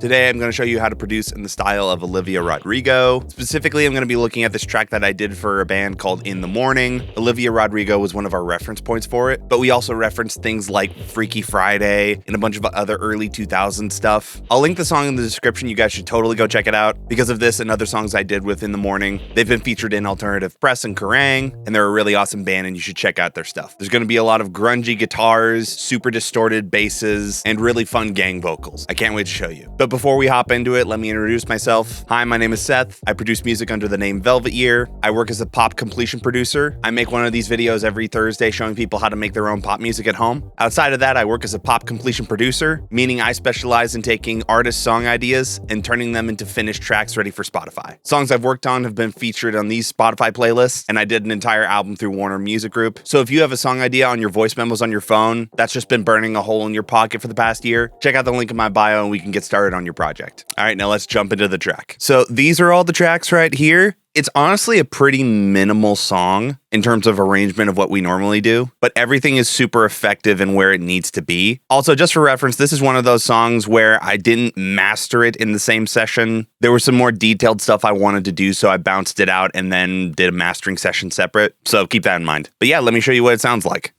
Today I'm going to show you how to produce in the style of Olivia Rodrigo. Specifically, I'm going to be looking at this track that I did for a band called In the Mourning. Olivia Rodrigo was one of our reference points for it, but we also referenced things like Freaky Friday and a bunch of other early 2000s stuff. I'll link the song in the description. You guys should totally go check it out. Because of this and other songs I did with In the Mourning, they've been featured in Alternative Press and Kerrang, and they're a really awesome band and you should check out their stuff. There's going to be a lot of grungy guitars, super distorted basses, and really fun gang vocals. I can't wait to show you. But before we hop into it, let me introduce myself. Hi, my name is Seth. I produce music under the name Velvet Year. I work as a pop completion producer. I make one of these videos every Thursday showing people how to make their own pop music at home. Outside of that, I work as a pop completion producer, meaning I specialize in taking artist song ideas and turning them into finished tracks ready for Spotify. Songs I've worked on have been featured on these Spotify playlists, and I did an entire album through Warner Music Group. So if you have a song idea on your voice memos on your phone that's just been burning a hole in your pocket for the past year, check out the link in my bio and we can get started on your project. All right, now let's jump into the track. So these are all the tracks right here. It's honestly a pretty minimal song in terms of arrangement of what we normally do, but everything is super effective and where it needs to be. Also, just for reference, this is one of those songs where I didn't master it in the same session. There was some more detailed stuff I wanted to do, so I bounced it out and then did a mastering session separate. So keep that in mind. But yeah, let me show you what it sounds like.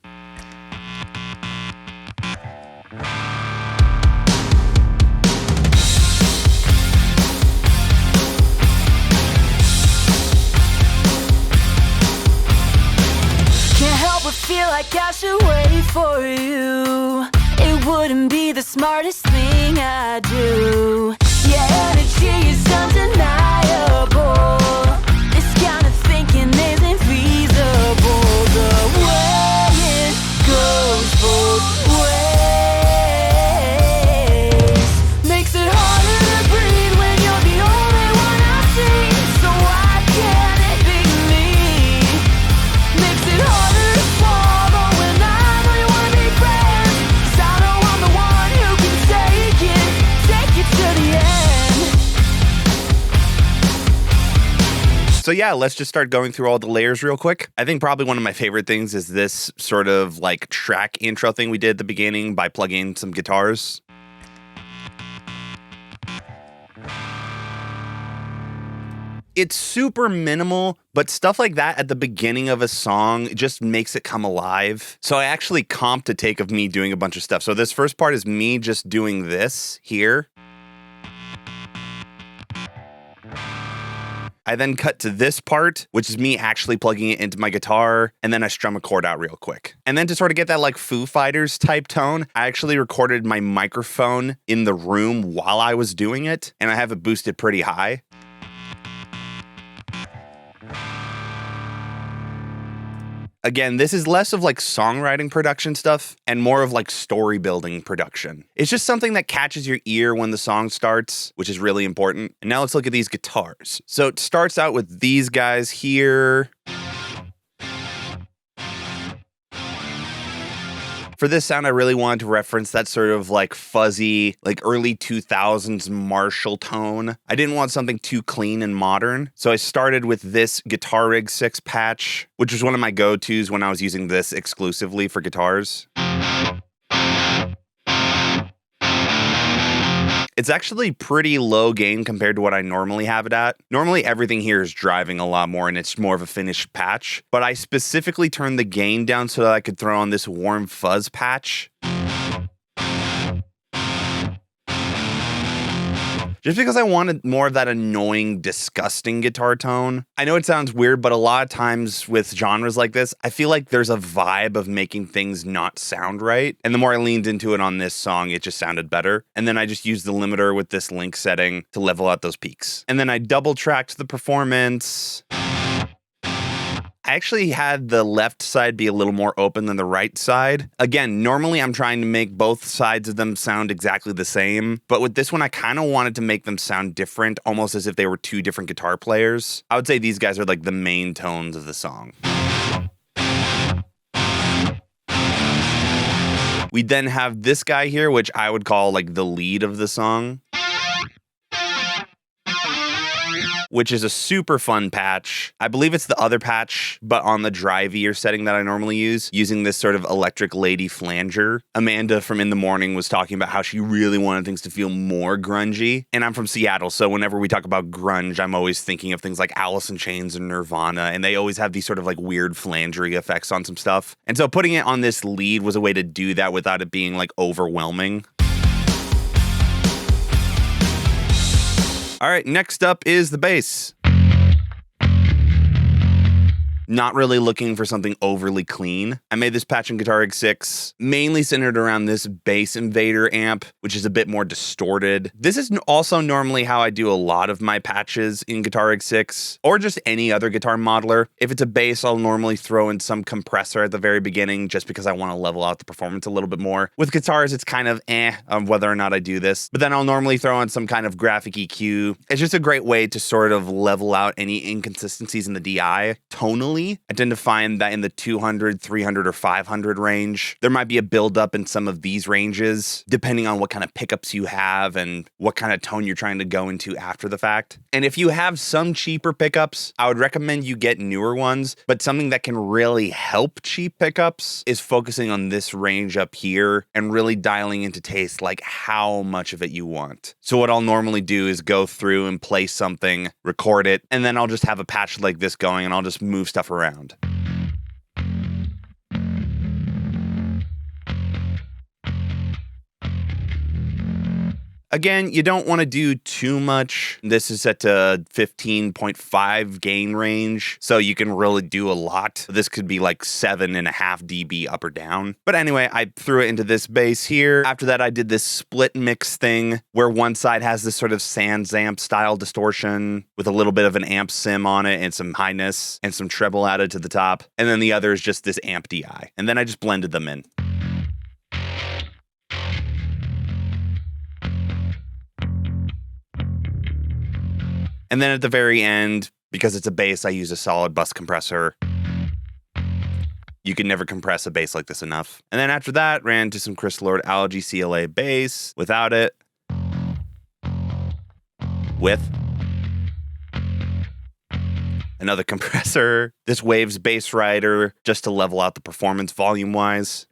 Feel like I should wait for you. It wouldn't be the smartest thing I do. Your energy is undeniable. This kind of thinking isn't feasible. The way it goes both ways makes it harder to breathe when you're the only one I see. So why can't it be me? Makes it harder to swallow when I know you wanna be friends. 'Cause I know I'm the one who can take it to the end. So yeah, let's just start going through all the layers real quick. I think probably one of my favorite things is this sort of like track intro thing we did at the beginning by plugging in some guitars. It's super minimal, but stuff like that at the beginning of a song just makes it come alive. So I actually comped a take of me doing a bunch of stuff. So this first part is me just doing this here. I then cut to this part, which is me actually plugging it into my guitar, and then I strum a chord out real quick. And then to sort of get that like Foo Fighters type tone, I actually recorded my microphone in the room while I was doing it, and I have it boosted pretty high. Again, this is less of like songwriting production stuff and more of like story building production. It's just something that catches your ear when the song starts, which is really important. And now let's look at these guitars. So it starts out with these guys here. For this sound, I really wanted to reference that sort of like fuzzy, like early 2000s Marshall tone. I didn't want something too clean and modern. So I started with this Guitar Rig 6 patch, which was one of my go-tos when I was using this exclusively for guitars. It's actually pretty low gain compared to what I normally have it at. Normally everything here is driving a lot more and it's more of a finished patch, but I specifically turned the gain down so that I could throw on this warm fuzz patch. Just because I wanted more of that annoying, disgusting guitar tone. I know it sounds weird, but a lot of times with genres like this, I feel like there's a vibe of making things not sound right. And the more I leaned into it on this song, it just sounded better. And then I just used the limiter with this link setting to level out those peaks. And then I double tracked the performance. I actually had the left side be a little more open than the right side. Again, normally I'm trying to make both sides of them sound exactly the same, but with this one, I kind of wanted to make them sound different, almost as if they were two different guitar players. I would say these guys are like the main tones of the song. We then have this guy here, which I would call like the lead of the song. which is a super fun patch. I believe it's the other patch, but on the drivier setting that I normally use, using this sort of electric lady flanger. Amanda from In the Mourning was talking about how she really wanted things to feel more grungy. And I'm from Seattle, so whenever we talk about grunge, I'm always thinking of things like Alice in Chains and Nirvana, and they always have these sort of like weird flangery effects on some stuff. And so putting it on this lead was a way to do that without it being like overwhelming. All right, next up is the bass. Not really looking for something overly clean. I made this patch in Guitar Rig 6, mainly centered around this Bass Invader amp, which is a bit more distorted. This is also normally how I do a lot of my patches in Guitar Rig 6, or just any other guitar modeler. If it's a bass, I'll normally throw in some compressor at the very beginning, just because I want to level out the performance a little bit more. With guitars, it's kind of on whether or not I do this, but then I'll normally throw in some kind of graphic EQ. It's just a great way to sort of level out any inconsistencies in the DI tonally. I tend to find that in the 200, 300, or 500 range, there might be a buildup in some of these ranges, depending on what kind of pickups you have and what kind of tone you're trying to go into after the fact. And if you have some cheaper pickups, I would recommend you get newer ones, but something that can really help cheap pickups is focusing on this range up here and really dialing into taste, like how much of it you want. So what I'll normally do is go through and play something, record it, and then I'll just have a patch like this going and I'll just move stuff around. Again, you don't want to do too much. This is set to 15.5 gain range, so you can really do a lot. This could be like 7.5 dB up or down. But anyway, I threw it into this bass here. After that, I did this split mix thing where one side has this sort of Sans amp style distortion with a little bit of an amp sim on it and some highness and some treble added to the top. And then the other is just this amp DI. And then I just blended them in. And then at the very end, because it's a bass, I use a solid bus compressor. You can never compress a bass like this enough. And then after that, ran to some Chris Lord Allergy CLA bass without it. With another compressor. This Waves bass rider just to level out the performance volume-wise.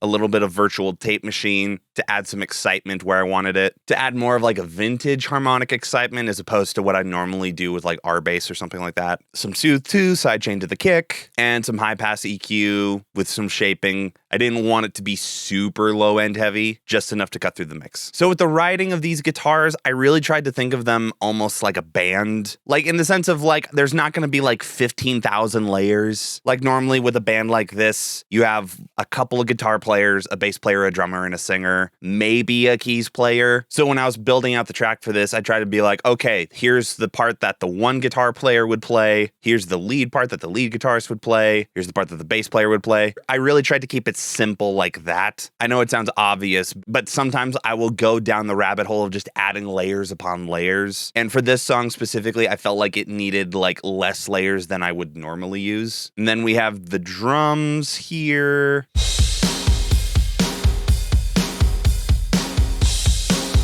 A little bit of virtual tape machine to add some excitement where I wanted it, to add more of like a vintage harmonic excitement as opposed to what I normally do with like R bass or something like that. Some Soothe 2 sidechain to the kick, and some high pass EQ with some shaping. I didn't want it to be super low end heavy, just enough to cut through the mix. So with the writing of these guitars, I really tried to think of them almost like a band, like in the sense of like, there's not going to be like 15,000 layers. Like normally with a band like this, you have a couple of guitar players, a bass player, a drummer, and a singer, maybe a keys player. So when I was building out the track for this, I tried to be like, okay, here's the part that the one guitar player would play. Here's the lead part that the lead guitarist would play. Here's the part that the bass player would play. I really tried to keep it simple like that. I know it sounds obvious, but sometimes I will go down the rabbit hole of just adding layers upon layers. And for this song specifically, I felt like it needed like less layers than I would normally use. And then we have the drums here.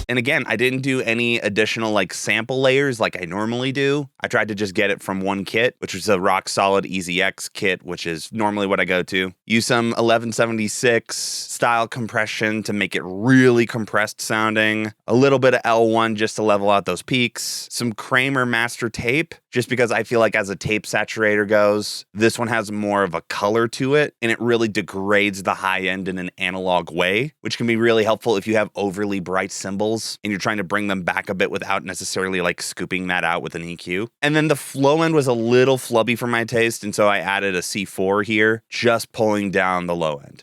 And again, I didn't do any additional like sample layers like I normally do. I tried to just get it from one kit, which was a rock solid EasyX kit, which is normally what I go to. Use some 1176 style compression to make it really compressed sounding. A little bit of L1 just to level out those peaks. Some Kramer master tape, just because I feel like as a tape saturator goes, this one has more of a color to it, and it really degrades the high end in an analog way, which can be really helpful if you have overly bright cymbals and you're trying to bring them back a bit without necessarily like scooping that out with an EQ. And then the flow end was a little flubby for my taste, and so I added a C4 here, just pulling down the low end.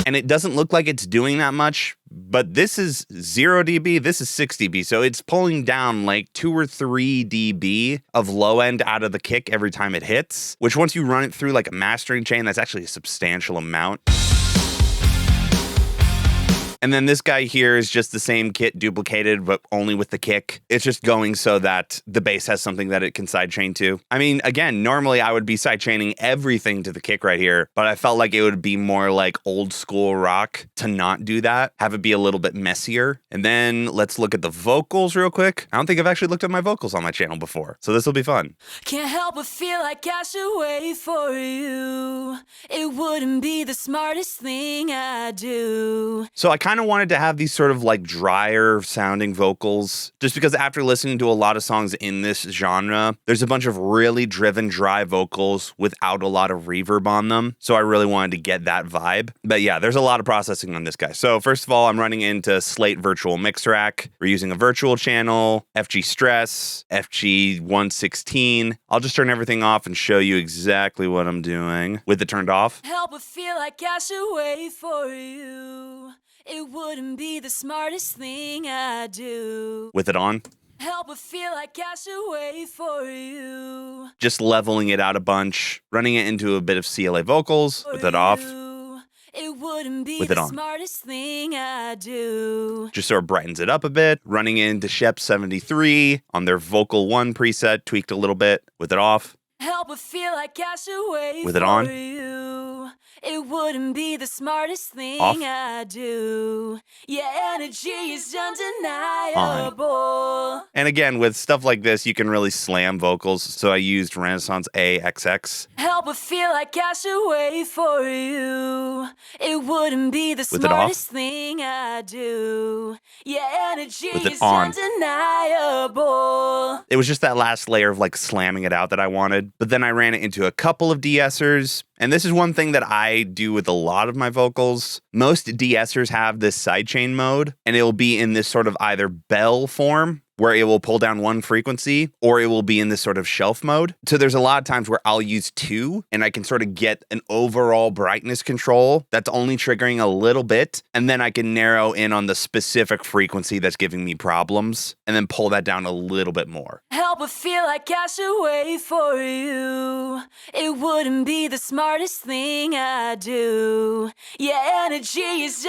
And it doesn't look like it's doing that much, but this is 0 dB, this is 6 dB, so it's pulling down like 2 or 3 dB of low end out of the kick every time it hits, which once you run it through like a mastering chain, that's actually a substantial amount. And then this guy here is just the same kit duplicated, but only with the kick. It's just going so that the bass has something that it can sidechain to. I mean, again, normally I would be sidechaining everything to the kick right here, but I felt like it would be more like old school rock to not do that, have it be a little bit messier. And then let's look at the vocals real quick. I don't think I've actually looked at my vocals on my channel before, so this will be fun. Can't help but feel like I should wait for you. It wouldn't be the smartest thing I do. So I kind of wanted to have these sort of like drier sounding vocals, just because after listening to a lot of songs in this genre, there's a bunch of really driven, dry vocals without a lot of reverb on them. So I really wanted to get that vibe. But yeah, there's a lot of processing on this guy. So first of all, I'm running into Slate Virtual Mix Rack. We're using a virtual channel, FG Stress, FG 116. I'll just turn everything off and show you exactly what I'm doing with it turned off. Help but feel like I should wait for you. It wouldn't be the smartest thing I do. With it on. Help but feel like I should wait for you. Just leveling it out a bunch, running it into a bit of CLA vocals with it off. It wouldn't be with it the on. smartest thing I do. Just sort of brightens it up a bit, running it into Shep 73 on their Vocal 1 preset, tweaked a little bit with it off. Help but feel like I should wait with it on. For you. It wouldn't be the smartest thing Off. I do. Your energy is undeniable. On. And again, with stuff like this, you can really slam vocals. So I used Renaissance AXX. Help but feel like I should wait for you. It wouldn't be the with smartest thing I do. Your energy with it is on. undeniable. It was just that last layer of like slamming it out that I wanted. But then I ran it into a couple of de-essers. And this is one thing that I do with a lot of my vocals. Most de-essers have this sidechain mode, and it will be in this sort of either bell form, where it will pull down one frequency, or it will be in this sort of shelf mode. So there's a lot of times where I'll use two, and I can sort of get an overall brightness control that's only triggering a little bit, and then I can narrow in on the specific frequency that's giving me problems, and then pull that down a little bit more. Help but feel like I should wait for you. It wouldn't be the smartest thing I do. Your energy is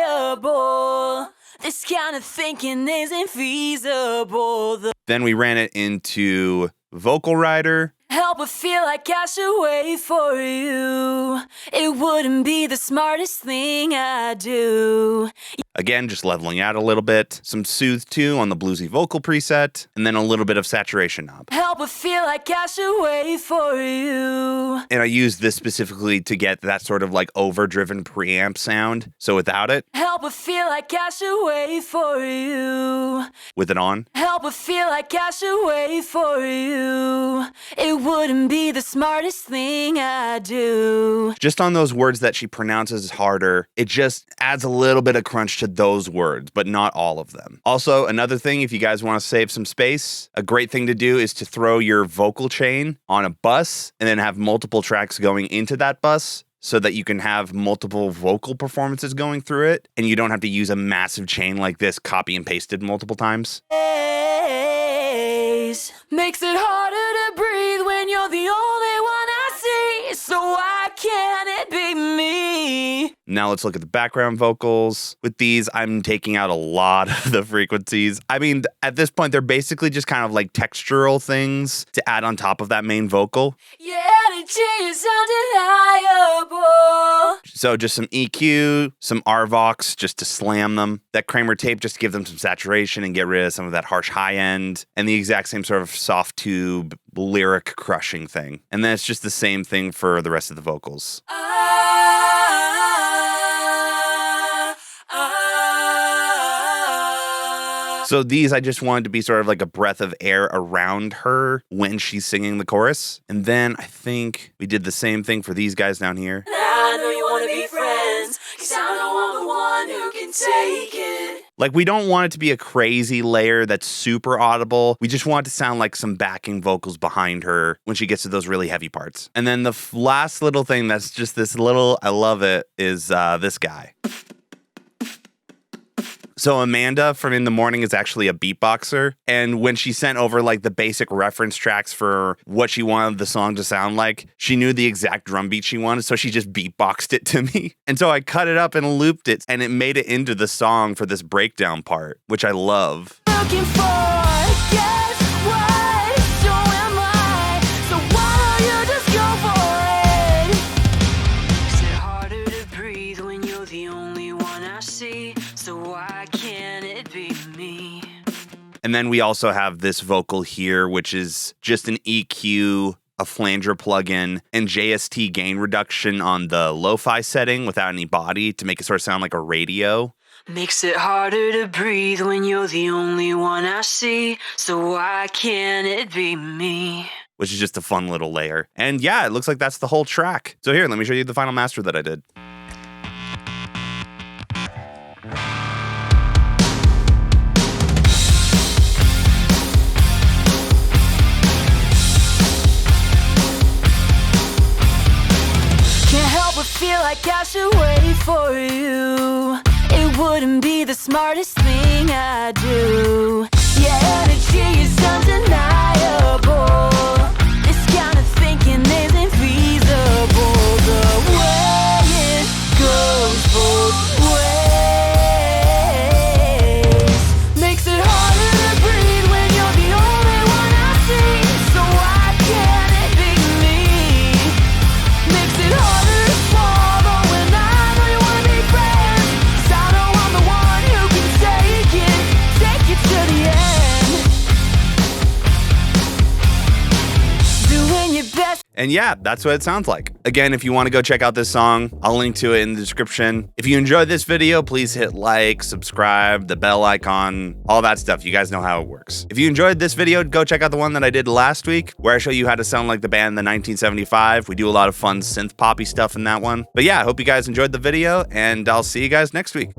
undeniable. This kind of thinking isn't feasible. Then we ran it into Vocal Rider. Help but feel like I should wait for you. It wouldn't be the smartest thing I do. Again, just leveling out a little bit. Some Soothe 2 on the bluesy vocal preset, and then a little bit of saturation knob. Help but feel like I should wait for you. And I used this specifically to get that sort of like overdriven preamp sound. So without it. Help but feel like I should wait for you. With it on. Help but feel like I should wait for you. It wouldn't be the smartest thing I do. Just on those words that she pronounces harder, it just adds a little bit of crunch to those words, but not all of them. Also, another thing, if you guys want to save some space, a great thing to do is to throw your vocal chain on a bus and then have multiple tracks going into that bus, so that you can have multiple vocal performances going through it, and you don't have to use a massive chain like this copy and pasted multiple times. Makes it harder to breathe when you're the only one I see. So why can't it be me? Now let's look at the background vocals. With these, I'm taking out a lot of the frequencies. I mean, at this point, they're basically just kind of like textural things to add on top of that main vocal. Your energy is undeniable. So just some EQ, some RVox just to slam them. That Kramer tape just to give them some saturation and get rid of some of that harsh high end. And the exact same sort of soft tube lyric crushing thing. And then it's just the same thing for the rest of the vocals. So these, I just wanted to be sort of like a breath of air around her when she's singing the chorus. And then I think we did the same thing for these guys down here. I know you want to be friends, 'cause I know I'm the one who can take it. Like, we don't want it to be a crazy layer that's super audible. We just want it to sound like some backing vocals behind her when she gets to those really heavy parts. And then the last little thing that's just this little, I love it, is this guy. So Amanda from In the Mourning is actually a beatboxer. And when she sent over like the basic reference tracks for what she wanted the song to sound like, she knew the exact drum beat she wanted. So she just beatboxed it to me. And so I cut it up and looped it, and it made it into the song for this breakdown part, which I love. Looking for, guess what? So am I. So why don't you just go for it? Makes it harder to breathe when you're the only one I see. So why can't it be me? And then we also have this vocal here, which is just an EQ, a flanger plugin, and JST gain reduction on the lo-fi setting without any body to make it sort of sound like a radio. Makes it harder to breathe when you're the only one I see. So why can't it be me? Which is just a fun little layer. And yeah, it looks like that's the whole track. So here, let me show you the final master that I did. Can't help but feel like I should wait for you. It wouldn't be the smartest thing I do. Your energy is undeniable. This kind of thinking isn't feasible. The way it goes both ways makes it harder to breathe when you're the only one I see. So why can't it be me? Makes it harder to swallow when I know you wanna be friends. 'Cause I know I'm the one who can take it to the end. Doing your best. And yeah, that's what it sounds like. Again, if you want to go check out this song, I'll link to it in the description. If you enjoyed this video, please hit like, subscribe, the bell icon, all that stuff. You guys know how it works. If you enjoyed this video, go check out the one that I did last week, where I show you how to sound like the band in the 1975. We do a lot of fun synth poppy stuff in that one. But yeah, I hope you guys enjoyed the video, and I'll see you guys next week.